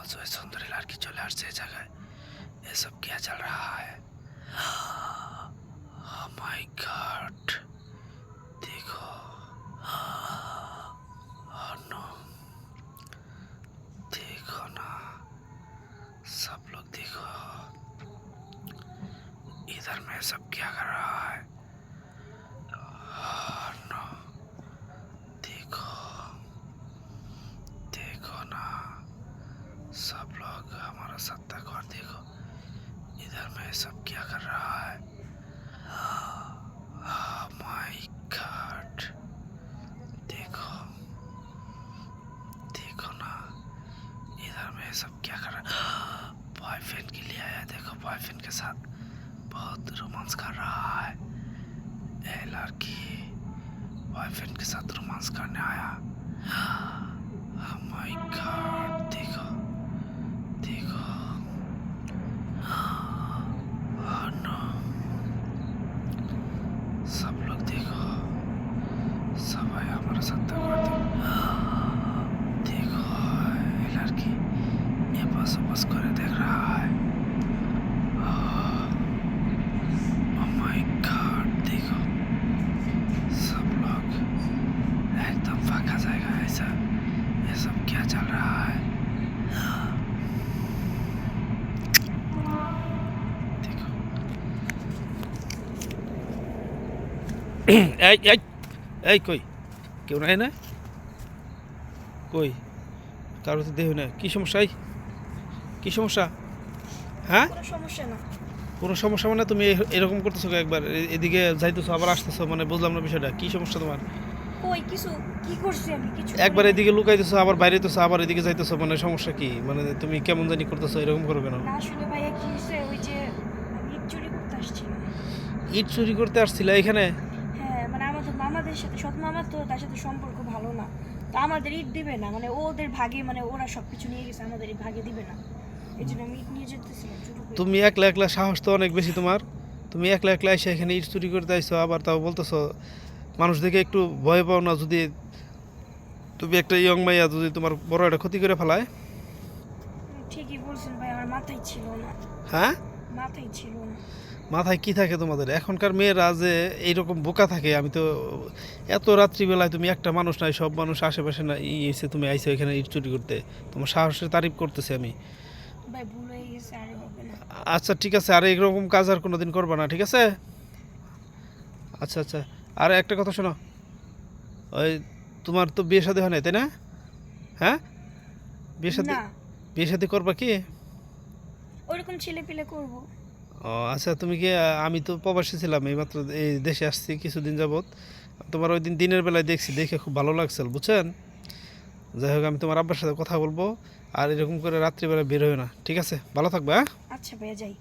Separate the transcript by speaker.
Speaker 1: जो सुंदरी लड़की चले आर जगह ये सब क्या चल रहा है? Oh my God! देखो, oh no, देखो ना, सब लोग देखो, इधर में सब क्या कर रहा है? Oh no, देखो, देखो ना, सब लोग हमारा सत्ता को देखो, इधर में सब क्या कर रहा है? Oh my God! देखो, देखो ना, इधर में सब क्या कर रहा है? बॉयफ्रेंड के लिए आया, देखो बॉयफ्रेंड के साथ बहुत रोमांस कर रहा है। ये लड़की बॉयफ्रेंड के साथ रोमांस करने आया। Oh my God! देखो, देखो, oh no, सब लोग देखो, सब आया हमारा सत्ता को देखो, ये लड़की ये बस करे देख रहा है। Oh my God! देखो, सब लोग एकदम फाका जाएगा ऐसा, ये सब क्या चल रहा है? देखो, এই এই এই কই কেউ নাই না? কই কারো তো দেহ না, কি সমস্যা? কি সমস্যা? হ্যাঁ,
Speaker 2: কোনো সমস্যা না।
Speaker 1: কোনো সমস্যা মানে তুমি এরকম করতেছো একবার এদিকে যাইতেছো আবার আসতেছো, মানে বুঝলাম না বিষয়টা, কি সমস্যা তোমার?
Speaker 2: কই কিছু কি করছি আমি? কিছু
Speaker 1: একবার এদিকে লুকাইতেছো আবার বাইরে হইতেছো আবার এদিকে যাইতেছো, মানে সমস্যা কি? মানে তুমি কেমন জানি করতেছো, এরকম করো কেন?
Speaker 2: না আসলে ভাইয়া কি হইছে, ওই যে আমি ইট চুরি করতে আসছিলাম।
Speaker 1: ইট চুরি করতে আসছিলা এখানে?
Speaker 2: হ্যাঁ, মানে আমাদের মামাদের সাথে, সৎ মামার তো তার সাথে সম্পর্ক ভালো না, তো আমাদের ইট দিবে না, মানে ওদের ভাগে, মানে ওরা সব কিছু নিয়ে গেছে, আমাদের ইট ভাগে দিবে না, এই জন্য আমি ইট নিয়ে যেতেছিলাম চুরি করে।
Speaker 1: তুমি একলা একলা সাহস তো অনেক বেশি তোমার, তুমি একলা একলা এসে এখানে ইট চুরি করতে আইছো, আবার তাও বলতেছো মানুষ দেখে একটু ভয় পাও না? যদি তুমি একটা ইয়ং মাইয়া যদি তোমার বড় একটা ক্ষতি করে ফেলায়?
Speaker 2: ঠিকই বলছেন ভাই, আমার মাথায় ছিল না।
Speaker 1: হ্যাঁ,
Speaker 2: মাথায় ছিল না।
Speaker 1: মাথায় কি থাকে তোমাদের? এখনকার মেয়েরা যে এইরকম বোকা থাকে, আমি তো এত রাত্রিবেলায় তুমি একটা মানুষ নাই, সব মানুষ আশেপাশে না এসে তুমি আইছো এখানে ইট চুরি করতে, তোমার সাহসের তারিফ করতেছি আমি।
Speaker 2: ভাই ভুল হয়ে গেছে, আর হবে না।
Speaker 1: আচ্ছা ঠিক আছে, আর এরকম কাজ আর কোনোদিন করবা না, ঠিক আছে? আচ্ছা আচ্ছা, আর একটা কথা শোনো, ওই তোমার তো বিয়ে শাদী হয় নাই তাই না? হ্যাঁ, বিয়ে শাদী,
Speaker 2: না,
Speaker 1: বিয়ে শাদী করবা কি?
Speaker 2: ওরকম ছেলে পেলে করবো।
Speaker 1: ও আচ্ছা, তুমি কি আমি তো প্রবাসী ছিলাম, এইমাত্র এই দেশে আসছি কিছুদিন যাবত, তোমার ওই দিন দিনের বেলায় দেখছি, দেখে খুব ভালো লাগছিল বুঝছেন। যাই হোক, আমি তোমার আব্বার সাথে কথা বলবো, আর এরকম করে রাত্রিবেলা বের হয় না, ঠিক আছে? ভালো থাকবে, হ্যাঁ?
Speaker 2: আচ্ছা ভাইয়া, যাই।